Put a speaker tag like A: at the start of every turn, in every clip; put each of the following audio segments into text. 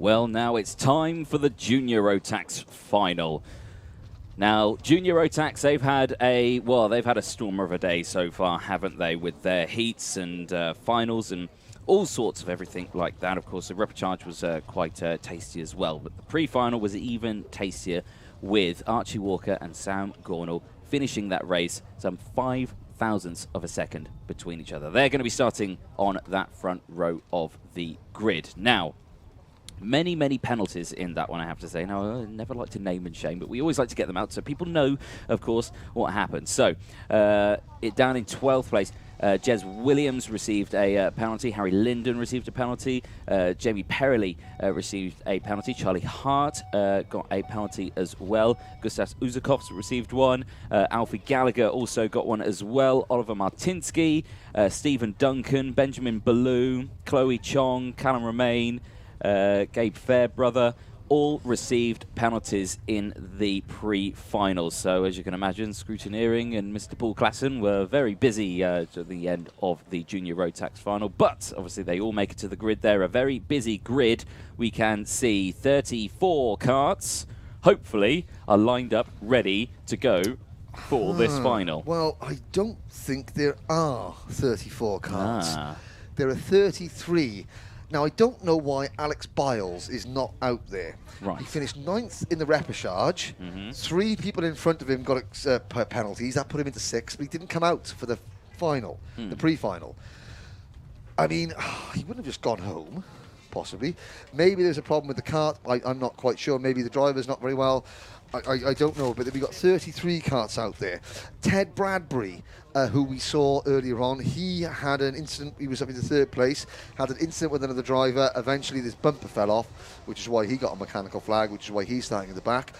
A: Well, now it's time for the Junior Rotax final. Now, Junior Rotax, they've had a stormer of a day so far, haven't they, with their heats and finals and all sorts of everything like that. Of course, the repechage was quite tasty as well, but the pre-final was even tastier with Archie Walker and Sam Gornall finishing that race some 5 thousandths of a second between each other. They're going to be starting on that front row of the grid. Now, many, many penalties in that one, I have to say. Now, I never like to name and shame, but we always like to get them out so people know, of course, what happened. So, down in 12th place, Jez Williams received a penalty. Harry Linden received a penalty. Jamie Perrelli received a penalty. Charlie Hart got a penalty as well. Gustav Uzakovs received one. Alfie Gallagher also got one as well. Oliver Martinsky, Stephen Duncan, Benjamin Ballou, Chloe Chong, Callum Romain, Gabe Fairbrother, all received penalties in the pre-finals. So, as you can imagine, Scrutineering and Mr. Paul Klassen were very busy at the end of the Junior Rotax final. But, obviously, they all make it to the grid. They're a very busy grid. We can see 34 karts, hopefully, are lined up, ready to go for this final.
B: Well, I don't think there are 34 karts. There are 33. Now, I don't know why Alex Biles is not out there.
A: Right.
B: He finished 9th in the repechage. 3 people in front of him got penalties. That put him into 6th, but he didn't come out for the final, the pre-final. I mean, he wouldn't have just gone home, possibly. Maybe there's a problem with the kart. I'm not quite sure. Maybe the driver's not very well. I don't know, but we've got 33 karts out there. Ted Bradbury, who we saw earlier on, he had an incident. He was up in the 3rd place, had an incident with another driver. Eventually, this bumper fell off, which is why he got a mechanical flag, which is why he's starting in the back.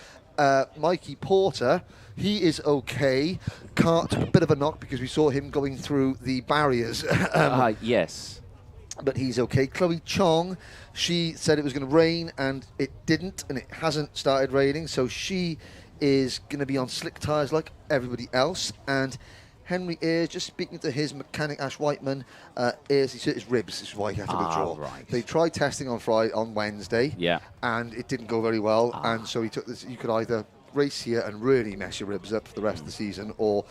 B: Mikey Porter, he is okay. Kart took a bit of a knock because we saw him going through the barriers.
A: Yes.
B: But he's okay. Chloe Chong, she said it was going to rain, and it didn't, and it hasn't started raining, so she is going to be on slick tyres like everybody else. And Henry Ayres, just speaking to his mechanic, Ash Whiteman, Ayres, he said his ribs, this is why he had to withdraw.
A: Right.
B: They tried testing on Wednesday, and it didn't go very well, and so he took this. You could either race here and really mess your ribs up for the rest of the season, or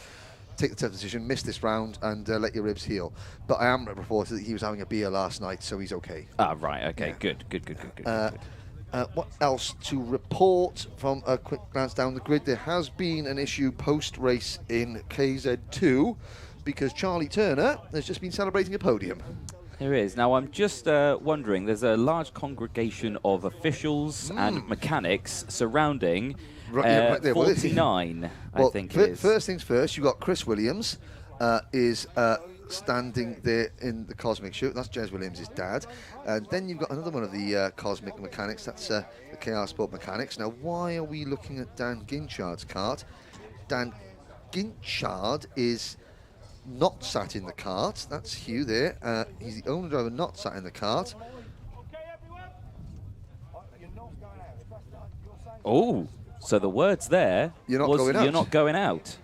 B: take the tough decision, miss this round, and let your ribs heal. But I am reported that he was having a beer last night, so he's okay.
A: Right, okay, yeah. Good.
B: What else to report from a quick glance down the grid? There has been an issue post-race in KZ2 because Charlie Turner has just been celebrating a podium.
A: There is. Now, I'm just wondering, there's a large congregation of officials and mechanics surrounding 49, I think it is.
B: First things first, you've got Chris Williams is standing there in the Cosmic Shoot. That's Jez Williams' dad. And then you've got another one of the Cosmic Mechanics. That's the KR Sport Mechanics. Now, why are we looking at Dan Ginchard's kart? Dan Ginchard is not sat in the kart. That's Hugh there. He's the only driver not sat in the kart.
A: Oh, so the words there
B: you're not going out.
A: You're not going out.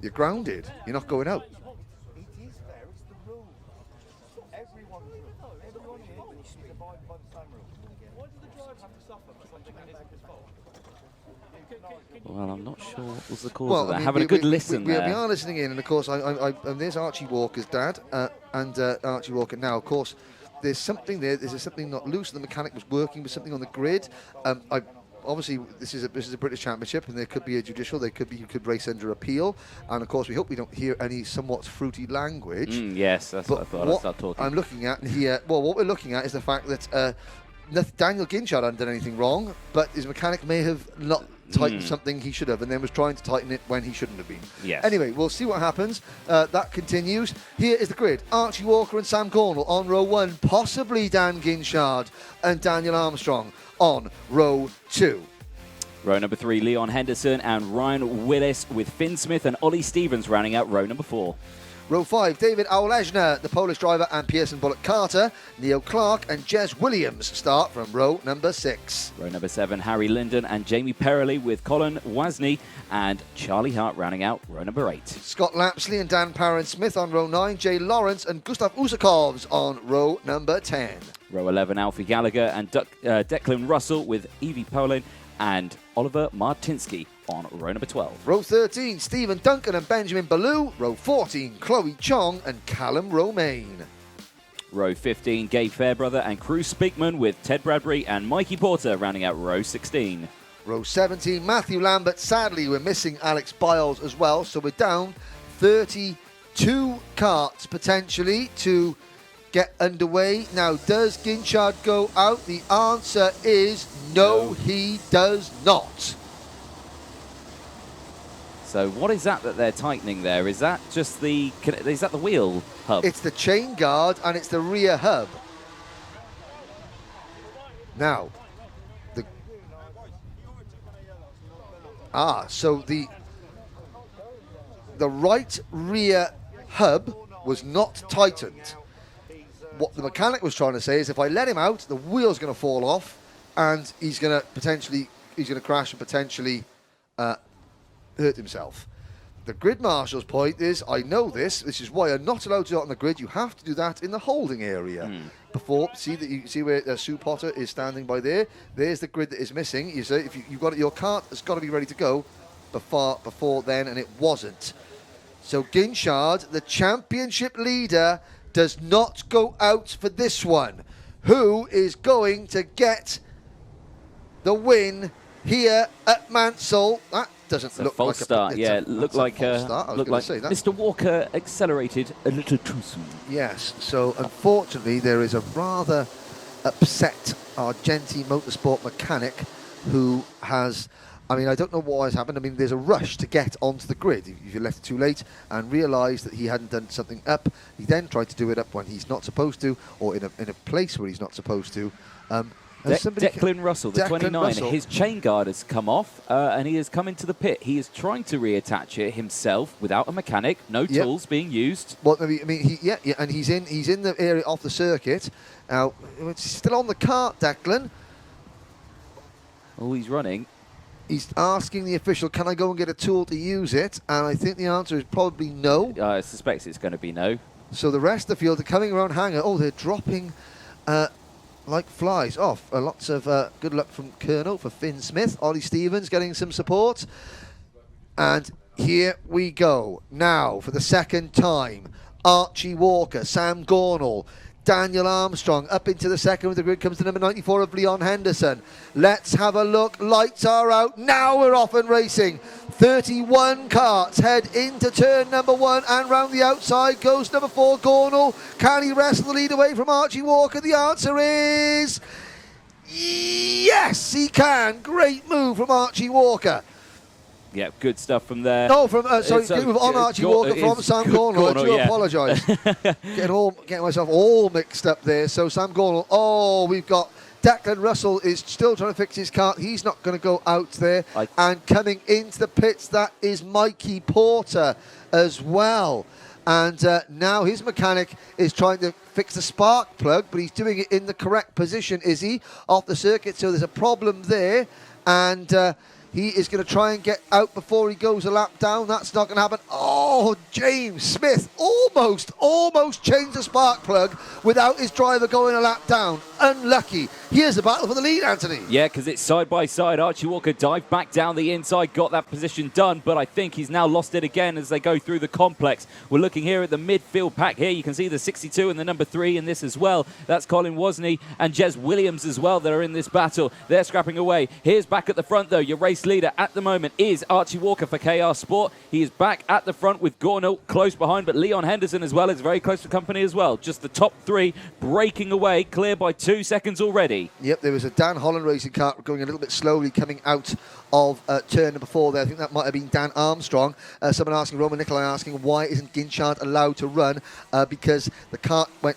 B: You're grounded. You're not going out. Well, I'm not sure what was the cause of that. I mean, having a good listen there. We are listening in, and of course, and there's Archie Walker's dad, and Archie Walker. Now, of course, there's something there. There's something not loose. The mechanic was working with something on the grid. Obviously, this is a British Championship, and there could be a judicial. You could race under appeal, and of course, we hope we don't hear any somewhat fruity language.
A: Yes, that's what I thought. I'd start talking.
B: I'm looking at here. Well, what we're looking at is the fact that Daniel Ginchard hadn't done anything wrong, but his mechanic may have not tightened something he should have, and then was trying to tighten it when he shouldn't have been.
A: Yes.
B: Anyway, we'll see what happens. That continues. Here is the grid. Archie Walker and Sam Cornwall on row 1, possibly Dan Ginchard and Daniel Armstrong on row 2.
A: Row number 3, Leon Henderson and Ryan Willis with Finn Smith and Ollie Stevens rounding out row number 4.
B: Row 5, David Aulejna, the Polish driver, and Pearson Bullock Carter. Neil Clark and Jez Williams start from row number 6.
A: Row number 7, Harry Linden and Jamie Perrelly with Colin Wasney and Charlie Hart rounding out row number 8.
B: Scott Lapsley and Dan Parent-Smith on row 9. Jay Lawrence and Gustav Usakovs on row number 10.
A: Row 11, Alfie Gallagher and Declan Russell with Evie Polin and Oliver Martinsky on row number 12.
B: Row 13, Stephen Duncan and Benjamin Ballou. Row 14, Chloe Chong and Callum Romaine.
A: Row 15, Gabe Fairbrother and Cruz Speakman with Ted Bradbury and Mikey Porter rounding out row 16.
B: Row 17, Matthew Lambert. Sadly, we're missing Alex Biles as well, so we're down 32 karts potentially to get underway. Now, does Ginchard go out? The answer is no, he does not.
A: So what is that they're tightening there? Is that just the wheel hub?
B: It's the chain guard and it's the rear hub. Now, so the right rear hub was not tightened. What the mechanic was trying to say is if I let him out, the wheel's going to fall off and he's going to crash and potentially hurt himself. The grid marshal's point is, I know this is why you're not allowed to do it on the grid. You have to do that in the holding area. Before, see where Sue Potter is standing by there. There's the grid that is missing. You say if you've got it, your cart has got to be ready to go before then, and it wasn't. So Ginchard, the championship leader, does not go out for this one. Who is going to get the win here at Mansell? That doesn't look like
A: false start. Looked like
B: Mr.
A: Walker accelerated a little too soon.
B: Yes, so unfortunately there is a rather upset Argenti Motorsport mechanic who has, I don't know what has happened. There's a rush to get onto the grid. If you left it too late and realised that he hadn't done something up, he then tried to do it up when he's not supposed to, or in a place where he's not supposed to.
A: Declan Russell, the 29,
B: Russell.
A: His chain guard has come off and he has come into the pit. He is trying to reattach it himself without a mechanic, no tools being used.
B: Well, and he's in the area off the circuit. Now, it's still on the cart, Declan.
A: Oh, he's running.
B: He's asking the official, can I go and get a tool to use it? And I think the answer is probably no.
A: I suspect it's going to be no.
B: So the rest of the field are coming around Hangar. Oh, they're dropping like flies off. Lots of good luck from Colonel for Finn Smith. Ollie Stevens getting some support. And here we go. Now, for the second time, Archie Walker, Sam Gornall, Daniel Armstrong up into the second of the grid comes the number 94 of Leon Henderson. Let's have a look. Lights are out. Now we're off and racing. 31 karts head into turn number 1 and round the outside goes number 4 Gornall. Can he wrestle the lead away from Archie Walker? The answer is yes, he can. Great move from Archie Walker.
A: Yeah, good stuff from there.
B: No, from good move on Archie Walker from Sam Gornall. I do apologise. Getting myself all mixed up there. So Sam Gornall. We've got Declan Russell is still trying to fix his car. He's not going to go out there. And coming into the pits, that is Mikey Porter as well. And now his mechanic is trying to fix the spark plug, but he's doing it in the correct position, is he? Off the circuit, so there's a problem there. And he is going to try and get out before he goes a lap down. That's not going to happen. Oh, James Smith almost changed the spark plug without his driver going a lap down. Unlucky. Here's the battle for the lead, Anthony.
A: Yeah, because it's side by side. Archie Walker dived back down the inside, got that position done, but I think he's now lost it again as they go through the complex. We're looking here at the midfield pack here. You can see the 62 and the number 3 in this as well. That's Colin Wasney and Jez Williams as well that are in this battle. They're scrapping away. Here's back at the front, though. Your race leader at the moment is Archie Walker for KR Sport. He is back at the front with Gornall close behind, but Leon Henderson as well is very close to company as well. Just the top 3 breaking away, clear by 2 seconds already.
B: Yep, there was a Dan Holland racing car going a little bit slowly coming out of turn number 4 there. I think that might have been Dan Armstrong. Someone asking, Roman Nicolai asking, why isn't Ginchard allowed to run? Because the cart went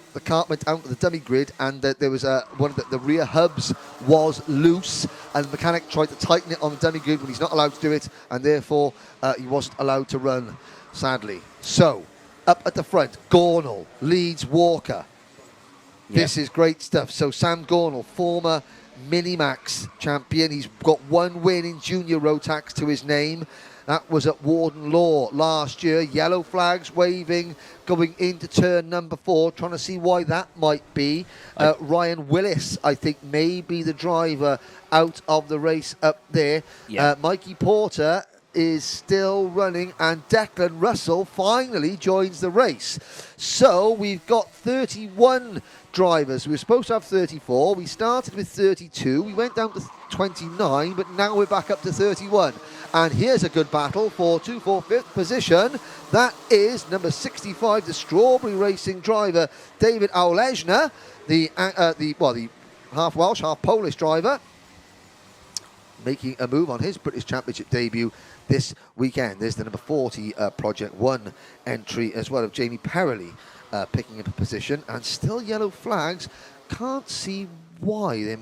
B: out to the dummy grid, and there was one of the rear hubs was loose, and the mechanic tried to tighten it on the dummy grid when he's not allowed to do it, and therefore he wasn't allowed to run, sadly. So Up at the front, Gornall leads Walker. This is great stuff. So Sam Gornall, former Minimax champion. He's got one win in Junior Rotax to his name. That was at Warden Law last year. Yellow flags waving, going into turn number 4, trying to see why that might be. Ryan Willis, I think, may be the driver out of the race up there.
A: Yeah.
B: Mikey Porter is still running, and Declan Russell finally joins the race. So we've got 31 drivers. We were supposed to have 34. We started with 32. We went down to 29, but now we're back up to 31. And here's a good battle for 5th position. That is number 65, the Strawberry Racing driver, David Auleshna, the half Welsh, half Polish driver, making a move on his British Championship debut this weekend. There's the number 40 Project 1 entry as well of Jamie Perrelly picking up a position, and still yellow flags. Can't see why. That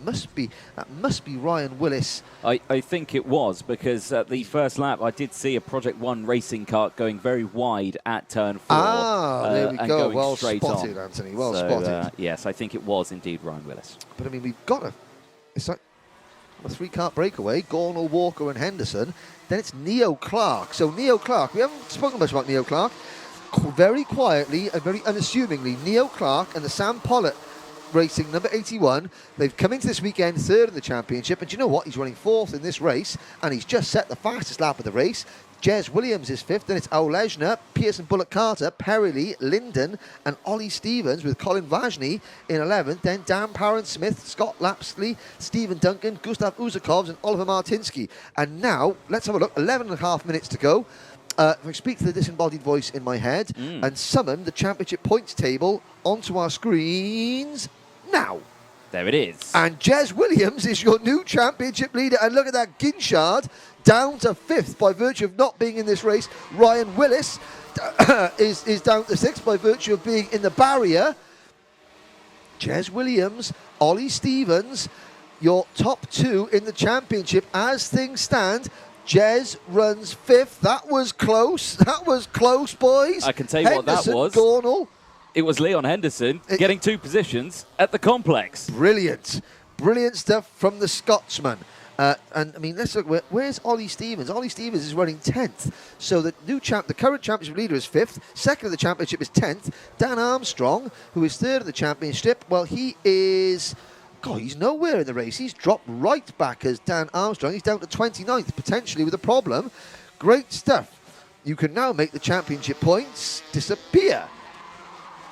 B: must be Ryan Willis.
A: I think it was, because at the first lap I did see a Project 1 racing kart going very wide at turn 4.
B: There we
A: and
B: go.
A: going
B: Well
A: straight
B: spotted,
A: on.
B: Anthony. Well
A: So,
B: spotted.
A: yes, I think it was indeed Ryan Willis.
B: But I mean, we've got it's like a 3-kart breakaway, Gornall, Walker and Henderson. Then it's Neo Clark. So Neo Clark, we haven't spoken much about Neo Clark. Very quietly and very unassumingly, Neo Clark and the Sam Pollitt Racing number 81, they've come into this weekend 3rd in the championship, and you know what? He's running 4th in this race, and he's just set the fastest lap of the race. Jez Williams is 5th, then it's Auleshna, Pearson Bullock Carter, Perrelly, Linden, and Ollie Stevens with Colin Vajny in 11th. Then Dan Parent-Smith, Scott Lapsley, Stephen Duncan, Gustav Uzakovs, and Oliver Martinsky. And now, let's have a look. 11.5 minutes to go. If I speak to the disembodied voice in my head and summon the championship points table onto our screens now.
A: There it is.
B: And Jez Williams is your new championship leader. And look at that, Ginchard down to 5th by virtue of not being in this race. Ryan Willis is down to 6th by virtue of being in the barrier. Jez Williams, Ollie Stevens, your top 2 in the championship as things stand. Jez runs 5th. That was close. That was close, boys.
A: I can tell you what that was.
B: Gornall.
A: It was Leon Henderson getting 2 positions at the complex.
B: Brilliant. Brilliant stuff from the Scotsman. And I mean, let's look. Where's Ollie Stevens? Ollie Stevens is running 10th. So the current championship leader is 5th. Second of the championship is 10th. Dan Armstrong, who is 3rd of the championship, well, he is... God, he's nowhere in the race. He's dropped right back as Dan Armstrong. He's down to 29th, potentially with a problem. Great stuff. You can now make the championship points disappear.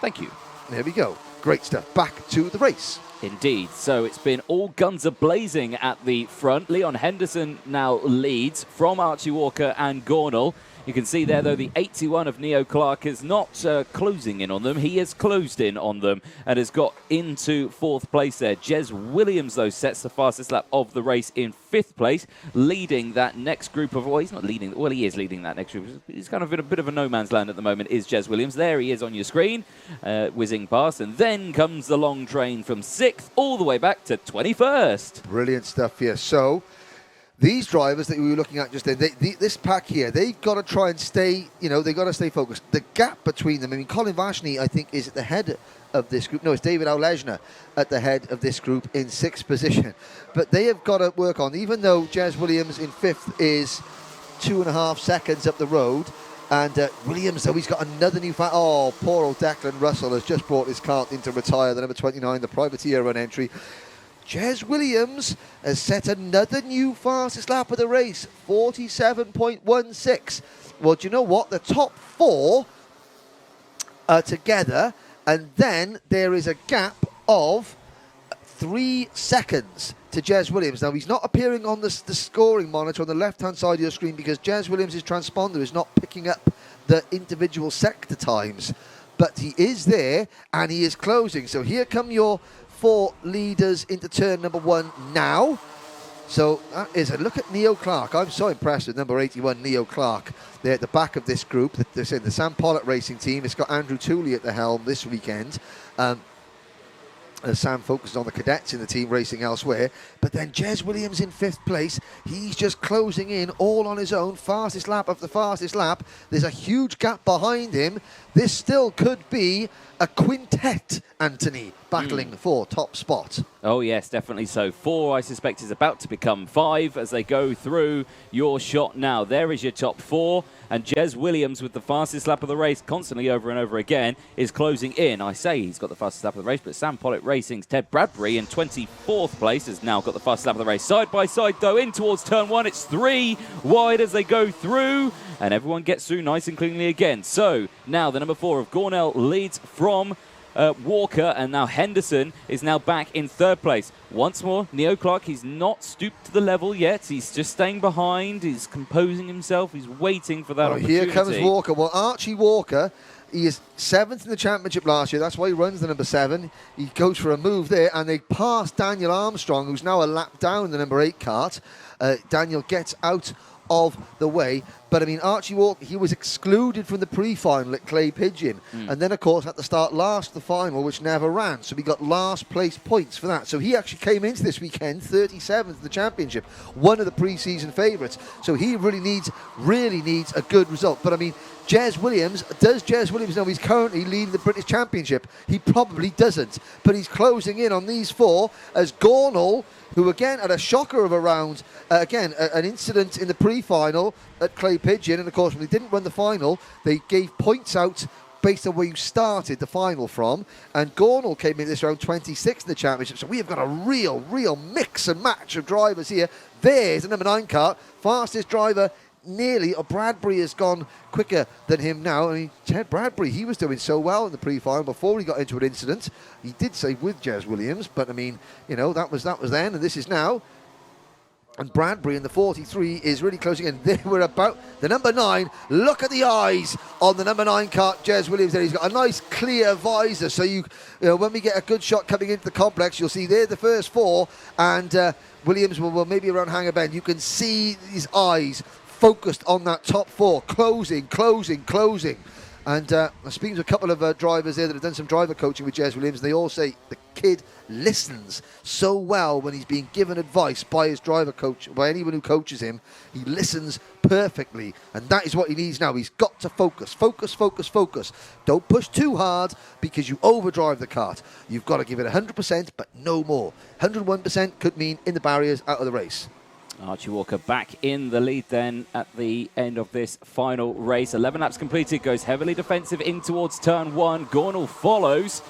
A: Thank you.
B: There we go. Great stuff. Back to the race.
A: Indeed. So it's been all guns a-blazing at the front. Leon Henderson now leads from Archie Walker and Gornall. You can see there, though, the 81 of Neo Clark is not closing in on them. He has closed in on them and has got into 4th place there. Jez Williams, though, sets the fastest lap of the race in 5th place, leading that next group of... Well, he's not leading... Well, he is leading that next group. He's kind of in a bit of a no man's land at the moment, is Jez Williams. There he is on your screen, whizzing past. And then comes the long train from 6th all the way back to 21st.
B: Brilliant stuff here. So... these drivers that we were looking at just then, this pack here, they've got to try and stay, they've got to stay focused. The gap between them, I mean, Colin Vajny, I think, is at the head of this group. No, it's David Auleshna at the head of this group in 6th position. But they have got to work on, even though Jez Williams in 5th is 2.5 seconds up the road, and Williams, though, he's got another new... oh, poor old Declan Russell has just brought his kart in to retire, the number 29, the privateer run entry. Jez Williams has set another new fastest lap of the race, 47.16. Well, do you know what? The top 4 are together, and then there is a gap of 3 seconds to Jez Williams. Now, he's not appearing on the scoring monitor on the left-hand side of your screen because Jez Williams' transponder is not picking up the individual sector times. But he is there, and he is closing. So here come your 4 leaders into turn number 1 now. So that is a look at Neo Clark. I'm so impressed with number 81, Neo Clark. They're at the back of this group. They're saying the Sam Pollitt racing team. It's got Andrew Tooley at the helm this weekend. Sam focuses on the cadets in the team racing elsewhere. But then Jez Williams in 5th place. He's just closing in all on his own. Fastest lap after fastest lap. There's a huge gap behind him. This still could be a quintet, Anthony, battling for top spot.
A: Oh, yes, definitely so. 4, I suspect, is about to become 5 as they go through your shot now. There is your top 4. And Jez Williams, with the fastest lap of the race, constantly over and over again, is closing in. I say he's got the fastest lap of the race, but Sam Pollitt Racing's Ted Bradbury in 24th place has now got the fastest lap of the race. Side by side, though, in towards turn 1. It's 3 wide as they go through, and everyone gets through nice and cleanly again. So now the number 4 of Gornell leads from Walker, and now Henderson is now back in 3rd place. Once more, Neo Clark, he's not stooped to the level yet. He's just staying behind. He's composing himself. He's waiting for that opportunity.
B: Here comes Walker. Well, Archie Walker, he is 7th in the championship last year. That's why he runs the number 7. He goes for a move there, and they pass Daniel Armstrong, who's now a lap down the number 8 kart. Daniel gets out of the way. But I mean, Archie Walker, he was excluded from the pre-final at Clay Pigeon, and then of course had to start last the final, which never ran, so we got last place points for that. So he actually came into this weekend 37th in the championship, one of the pre-season favourites. So he really needs a good result. But I mean, Jez Williams, does Jez Williams know he's currently leading the British Championship? He probably doesn't, but he's closing in on these 4 as Gornell, who again had a shocker of a round, an incident in the pre-final at Clay Pigeon, and of course when they didn't run the final, they gave points out based on where you started the final from, and Gornell came in this round 26th in the championship. So we have got a real mix and match of drivers here. There's the number 9 kart, fastest driver nearly, or Bradbury has gone quicker than him now. I mean, Ted Bradbury, he was doing so well in the pre-final before he got into an incident. He did say with Jez Williams, but I mean, you know, that was then, and this is now. And Bradbury in the 43 is really closing in. They were about the number 9. Look at the eyes on the number 9 kart, Jez Williams. There, he's got a nice clear visor. So you know, when we get a good shot coming into the complex, you'll see there the first 4, and Williams will maybe around Hanger Bend. You can see his eyes focused on that top 4, closing. And I'm speaking to a couple of drivers there that have done some driver coaching with Jez Williams, and they all say the kid listens so well when he's being given advice by his driver coach, by anyone who coaches him. He listens perfectly, and that is what he needs now. He's got to focus. Don't push too hard because you overdrive the kart. You've got to give it 100%, but no more. 101% could mean in the barriers, out of the race.
A: Archie Walker back in the lead then at the end of this final race. 11 laps completed, goes heavily defensive in towards turn 1. Gornell follows.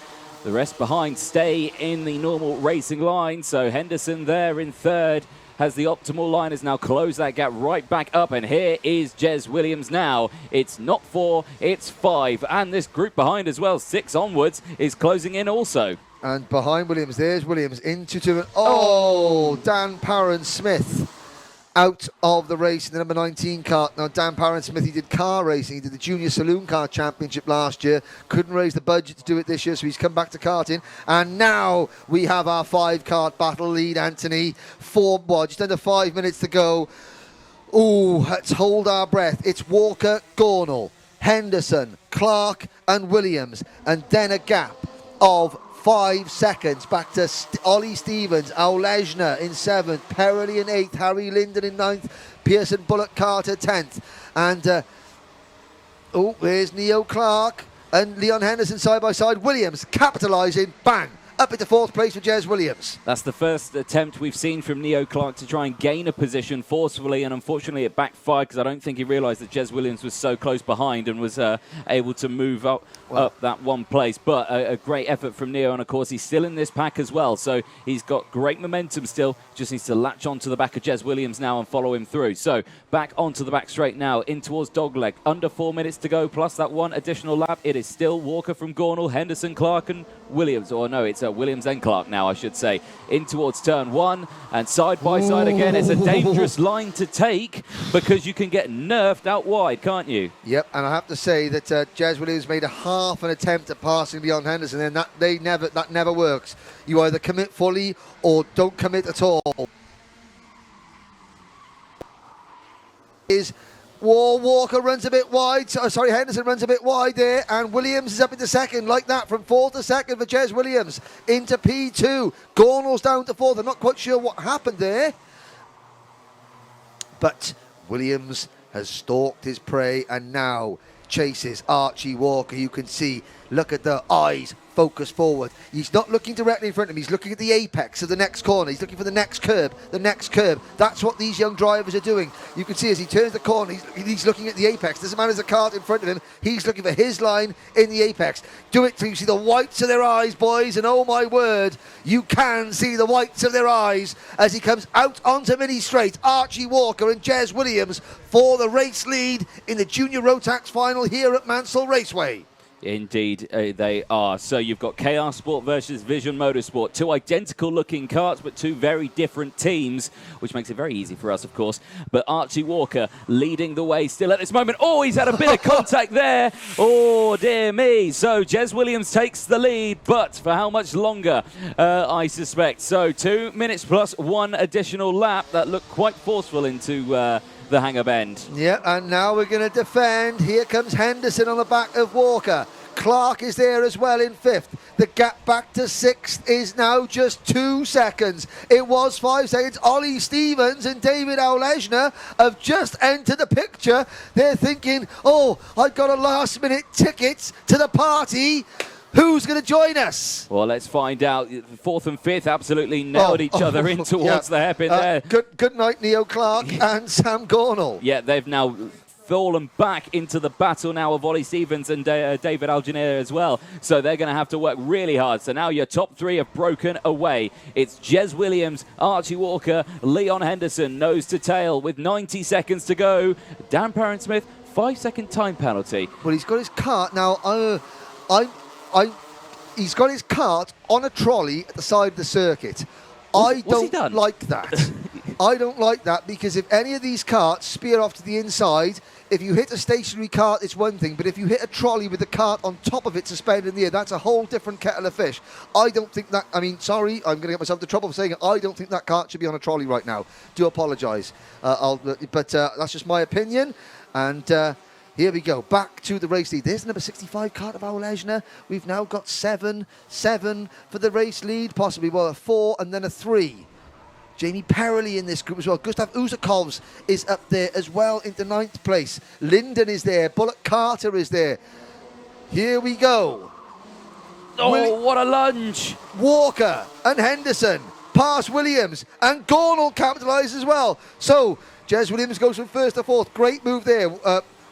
A: The rest behind stay in the normal racing line. So Henderson there in 3rd has the optimal line, has now closed that gap right back up. And here is Jez Williams now. It's not 4, it's 5. And this group behind as well, 6 onwards, is closing in also.
B: And behind Williams, there's Williams into 2. Dan Parron-Smith out of the race in the number 19 kart. Now, Dan Parron-Smith, he did car racing. He did the Junior Saloon Car Championship last year. Couldn't raise the budget to do it this year, so he's come back to karting. And now we have our 5 kart battle lead, Anthony. Just under 5 minutes to go. Ooh, let's hold our breath. It's Walker, Gornell, Henderson, Clark and Williams. And then a gap of 5 seconds back to Ollie Stevens, Aulejna in 7th, Perrelly in 8th, Harry Linden in 9th, Pearson Bullock Carter 10th. And, there's Neo Clark and Leon Henderson side by side. Williams capitalising, bang, up into 4th place for Jez Williams.
A: That's the first attempt we've seen from Neo Clark to try and gain a position forcefully, and unfortunately it backfired because I don't think he realised that Jez Williams was so close behind and was able to move up that 1 place. But a great effort from Neo, and of course he's still in this pack as well, so he's got great momentum still. Just needs to latch onto the back of Jez Williams now and follow him through. So back onto the back straight now, in towards Dogleg. Under 4 minutes to go, plus that 1 additional lap. It is still Walker from Gornell, Henderson, Clark and Williams. Or no, it's Williams and Clark now, I should say, in towards turn 1, and side by side again. It's a dangerous line to take because you can get nerfed out wide, can't you?
B: Yep, and I have to say that Jez Williams made a half an attempt at passing Leon Henderson, and that never works. You either commit fully or don't commit at all. Is Walker runs a bit wide. Sorry, Henderson runs a bit wide there. And Williams is up into second like that. From fourth to second for Jez Williams. Into P2. Gornall's down to fourth. I'm not quite sure what happened there. But Williams has stalked his prey and now chases Archie Walker. You can see, look at the eyes focus forward. He's not looking directly in front of him. He's looking at the apex of the next corner. He's looking for the next curb. That's what these young drivers are doing. You can see as he turns the corner, he's looking at the apex. Doesn't matter, there's a kart in front of him. He's looking for his line in the apex. Do it till you see the whites of their eyes, boys. And oh my word, you can see the whites of their eyes as he comes out onto mini straight. Archie Walker and Jez Williams for the race lead in the Junior Rotax final here at Mansell Raceway.
A: Indeed, they are. So you've got KR Sport versus Vision Motorsport. Two identical looking karts, but two very different teams, which makes it very easy for us, of course. But Archie Walker leading the way still at this moment. Oh, he's had a bit of contact there. Oh, dear me. So Jez Williams takes the lead, but for how much longer, I suspect. So 2 minutes plus one additional lap. That looked quite forceful into the hangar bend.
B: Yeah, and now we're going to defend. Here comes Henderson on the back of Walker. Clark is there as well in fifth. The gap back to sixth is now just 2 seconds. It was 5 seconds. Ollie Stevens and David Auleshner have just entered the picture. They're thinking, oh, I've got a last minute ticket to the party. Who's going to join us?
A: Well, let's find out. Fourth and fifth absolutely nailed each other in towards the hairpin there.
B: Good night, Neo Clark and Sam Gornall.
A: Yeah, they've now fallen back into the battle now of Ollie Stevens and David Algenair as well. So they're going to have to work really hard. So now your top three have broken away. It's Jez Williams, Archie Walker, Leon Henderson, nose to tail with 90 seconds to go. Dan Parent-Smith, 5-second time penalty.
B: Well, he's got his kart now. He's got his kart on a trolley at the side of the circuit. I don't like that. I don't like that because if any of these karts spear off to the inside, if you hit a stationary kart, it's one thing. But if you hit a trolley with the kart on top of it suspended in the air, that's a whole different kettle of fish. I don't think that, I mean, sorry, I'm going to get myself into trouble for saying it. I don't think that kart should be on a trolley right now. Do apologise. But that's just my opinion. And here we go, back to the race lead. There's number 65, Kart of Auleshner. We've now got 7 for the race lead, possibly, well, a 4 and then a 3. Jamie Perrelly in this group as well. Gustav Uzakovs is up there as well into 9th place. Linden is there. Bullock Carter is there. Here we go.
A: Oh, what a lunge.
B: Walker and Henderson pass Williams, and Gornall capitalises as well. So Jez Williams goes from first to fourth. Great move there.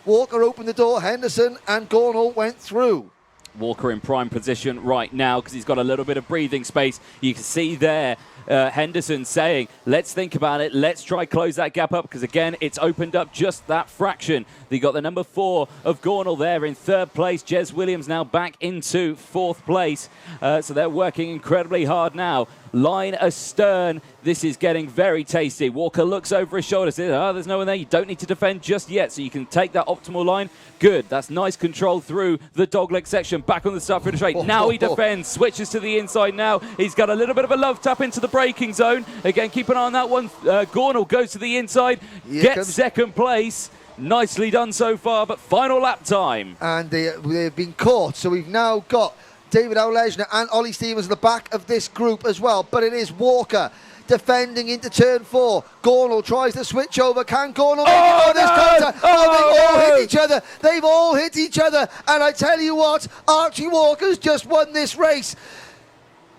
B: Walker opened the door, Henderson and Gornall went through.
A: Walker in prime position right now because he's got a little bit of breathing space. You can see there Henderson saying, let's think about it. Let's try close that gap up because, again, it's opened up just that fraction. You got the number 4 of Gornall there in 3rd place. Jez Williams now back into 4th place. So they're working incredibly hard now. Line astern. This is getting very tasty. Walker looks over his shoulder, says, oh, there's no one there. You don't need to defend just yet, so you can take that optimal line. Good. That's nice control through the dogleg section. Back on the start finish straight. Now he defends. Switches to the inside now. He's got a little bit of a love tap into the braking zone. Again, keep an eye on that one. Gornall goes to the inside. Gets 2nd place. Nicely done so far, but final lap time. And they've been caught, so we've now got David Auleshner and Ollie Stevens at the back of this group as well. But it is Walker defending into turn 4. Gornall tries to switch over. Can Gornall make it? Contact? They've all hit each other. They've all hit each other. And I tell you what, Archie Walker's just won this race.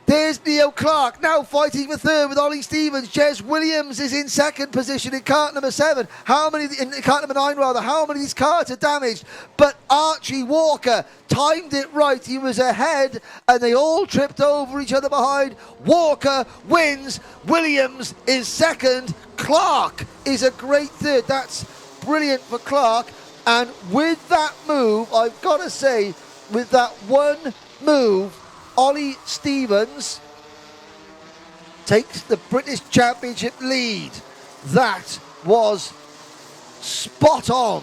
A: There's Neo Clark now fighting for 3rd with Ollie Stevens. Jez Williams is in 2nd position in kart number 7. In kart number 9 rather. How many of these karts are damaged? But Archie Walker timed it right. He was ahead and they all tripped over each other behind. Walker wins. Williams is 2nd. Clark is a great 3rd. That's brilliant for Clark. And with that move, I've got to say, with that one move, Ollie Stevens takes the British Championship lead. That was spot on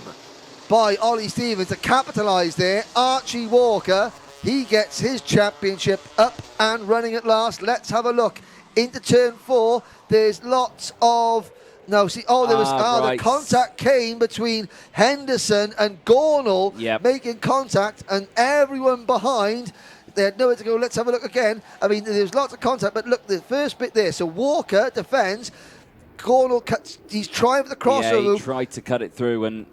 A: by Ollie Stevens to capitalise there. Archie Walker, he gets his championship up and running at last. Let's have a look into turn 4. There's lots of
B: No, see, there was
A: right.
B: the contact came between Henderson and Gornall, making contact, and everyone behind, they had nowhere to go. Let's have a look again. I mean, there was lots of contact, but look, the first bit there. So Walker defends, Gornall cuts, he's trying for the crossover.
A: Yeah, he tried to cut it through, and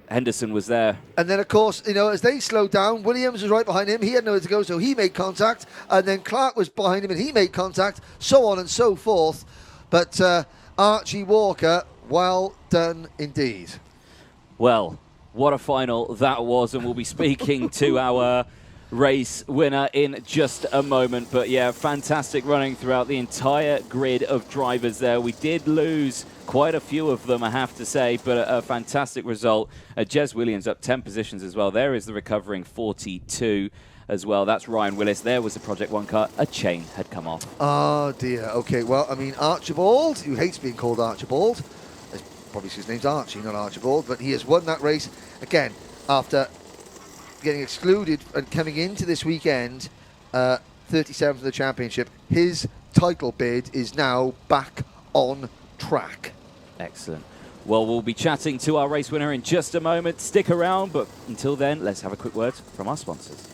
A: Henderson was there.
B: And then, of course, as they slowed down, Williams was right behind him. He had nowhere to go, so he made contact. And then Clark was behind him, and he made contact, so on and so forth. But Archie Walker, well done indeed.
A: Well, what a final that was, and we'll be speaking to our race winner in just a moment. But yeah, fantastic running throughout the entire grid of drivers there. We did lose quite a few of them, I have to say, but a fantastic result. Jez Williams up 10 positions as well. There is the recovering 42 as well. That's Ryan Willis. There was the Project 1 car. A chain had come off.
B: Oh, dear. Okay, well, I mean, Archibald, who hates being called Archibald, probably his name's Archie, not Archibald, but he has won that race again after getting excluded and coming into this weekend 37th of the championship. His title bid is now back on track.
A: Excellent. Well, we'll be chatting to our race winner in just a moment. Stick around, but until then, let's have a quick word from our sponsors.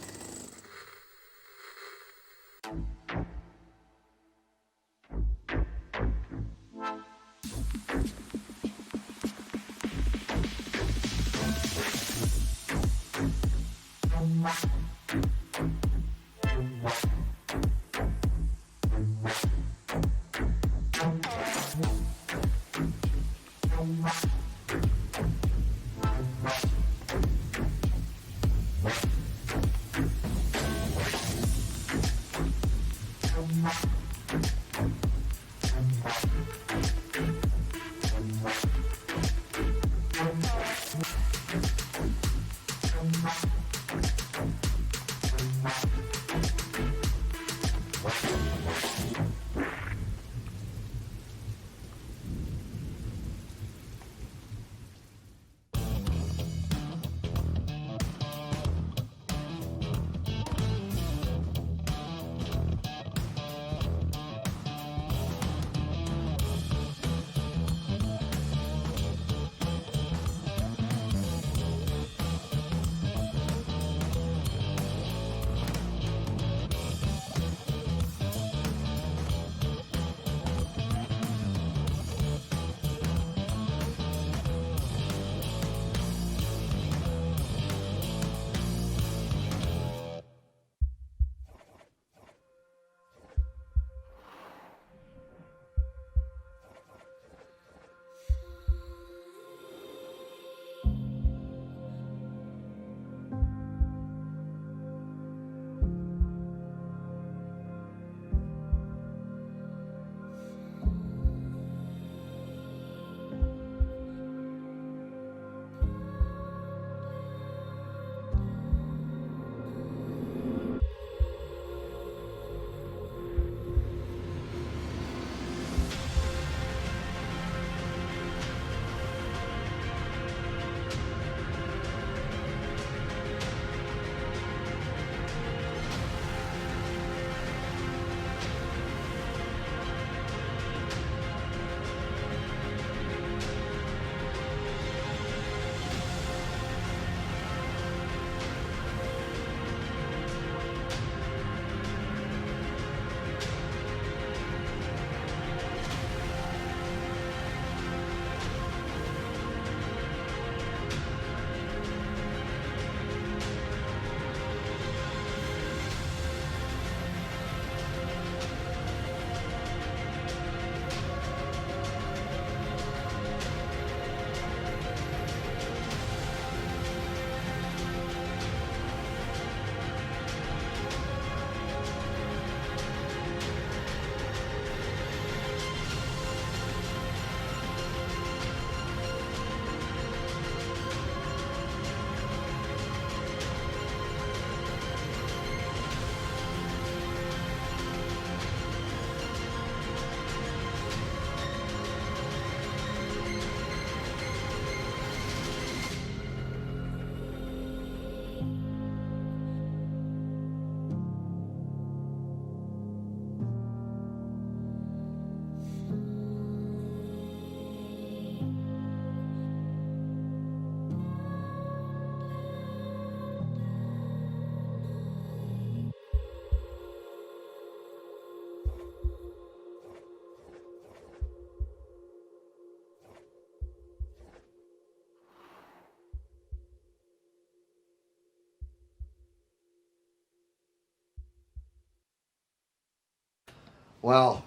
B: Well,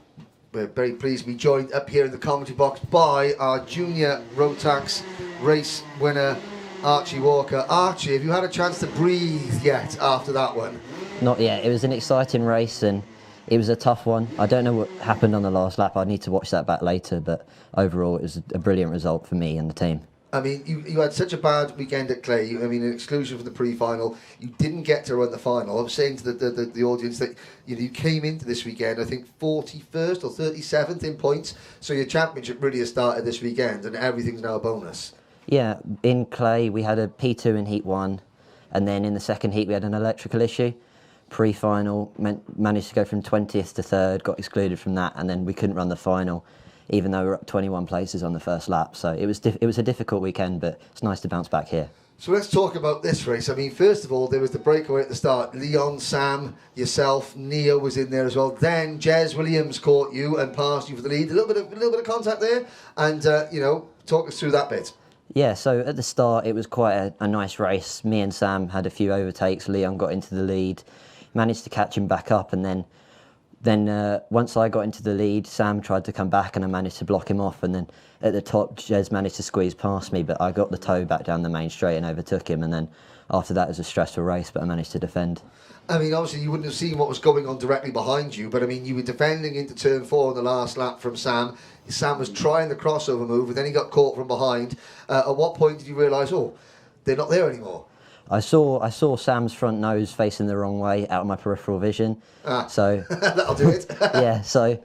B: we're very pleased to be joined up here in the commentary box by our junior Rotax race winner, Archie Walker. Archie, have you had a chance to breathe yet after that one?
C: Not yet. It was an exciting race and it was a tough one. I don't know what happened on the last lap. I need to watch that back later, but overall it was a brilliant result for me and the team.
B: I mean, you had such a bad weekend at Clay. I mean, an exclusion for the pre-final. You didn't get to run the final. I was saying to the audience that you came into this weekend, I think 41st or 37th in points. So your championship really has started this weekend, and everything's now a bonus.
C: Yeah, in Clay we had a P2 in Heat 1, and then in the second heat we had an electrical issue. Pre-final, managed to go from 20th to 3rd, got excluded from that, and then we couldn't run the final, even though we were up 21 places on the first lap. So it was a difficult weekend, but it's nice to bounce back here.
B: So let's talk about this race. I mean, first of all, there was the breakaway at the start. Leon, Sam, yourself, Neo was in there as well. Then Jez Williams caught you and passed you for the lead. A little bit of contact there, and talk us through that bit.
C: Yeah, so at the start it was quite a nice race. Me and Sam had a few overtakes. Leon got into the lead, managed to catch him back up, and then once I got into the lead, Sam tried to come back and I managed to block him off, and then at the top Jez managed to squeeze past me, but I got the toe back down the main straight and overtook him, and then after that it was a stressful race, but I managed to defend.
B: I mean, obviously you wouldn't have seen what was going on directly behind you, but I mean, you were defending into turn 4 on the last lap from Sam. Sam was trying the crossover move, and then he got caught from behind. At what point did you realise, oh, they're not there anymore?
C: I saw Sam's front nose facing the wrong way out of my peripheral vision. So
B: that'll do it.
C: Yeah, so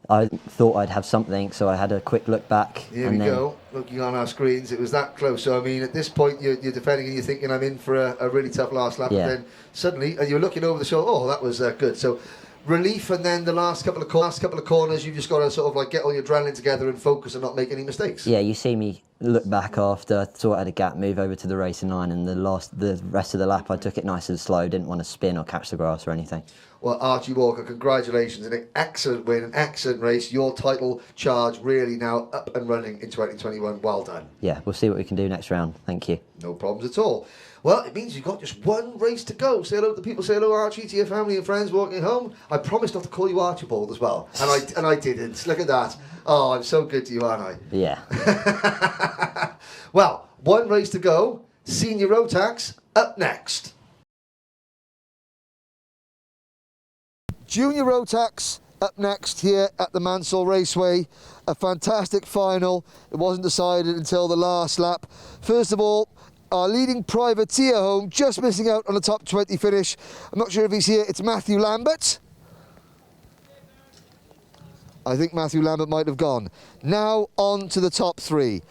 C: I thought I'd have something, so I had a quick look back.
B: Here we go, looking on our screens, it was that close. So I mean, at this point you're defending and you're thinking I'm in for a really tough last lap,
C: yeah.
B: And then suddenly, and you're looking over the shoulder, oh, that was good. So relief, and then the last couple of corners, you've just got to sort of like get all your adrenaline together and focus and not make any mistakes.
C: Yeah, you see me look back after, thought I had a gap, move over to the racing line, and the rest of the lap I took it nice and slow, didn't want to spin or catch the grass or anything.
B: Well, Archie Walker, congratulations, an excellent win, an excellent race. Your title charge really now up and running in 2021. Well done.
C: Yeah, we'll see what we can do next round. Thank you.
B: No problems at all. Well, it means you've got just one race to go. Say hello to the people. Say hello, Archie, to your family and friends walking home. I promised not to call you Archibald as well, and I didn't. Look at that. Oh, I'm so good to you, aren't I?
C: Yeah.
B: Well, one race to go. Senior Rotax up next. Junior Rotax up next here at the Mansell Raceway. A fantastic final. It wasn't decided until the last lap. First of all, our leading privateer home, just missing out on the top 20 finish. I'm not sure if he's here. It's Matthew Lambert. I think Matthew Lambert might have gone. Now on to the top 3.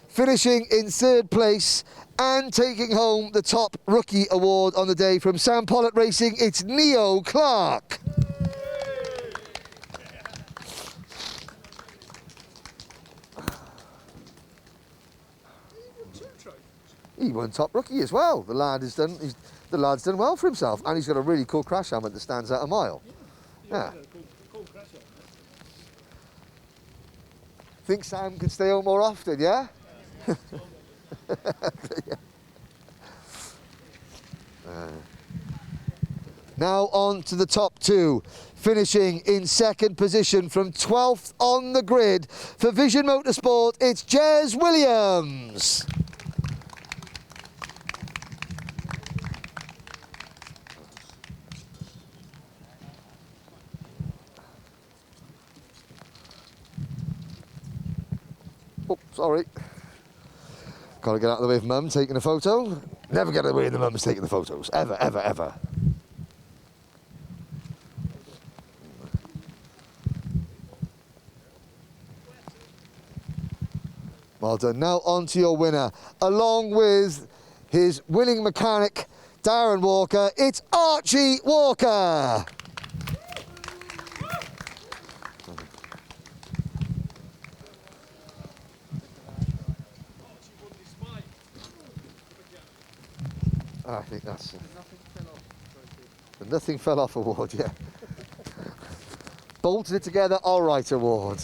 B: Finishing in 3rd place and taking home the top rookie award on the day from Sam Pollitt Racing, it's Neo Clark. He won top rookie as well. The lad's done well for himself, and he's got a really cool crash helmet that stands out a mile. Yeah. Think Sam could stay home more often, yeah? Now on to the top 2. Finishing in 2nd position from 12th on the grid for Vision Motorsport, it's Jez Williams. Oh, sorry. Got to get out of the way of Mum taking a photo. Never get out of the way of the mums taking the photos. Ever, ever, ever. Well done. Now on to your winner. Along with his winning mechanic, Darren Walker, it's Archie Walker. I think that's the Nothing Fell Off award, yeah. Bolted it together, all right award.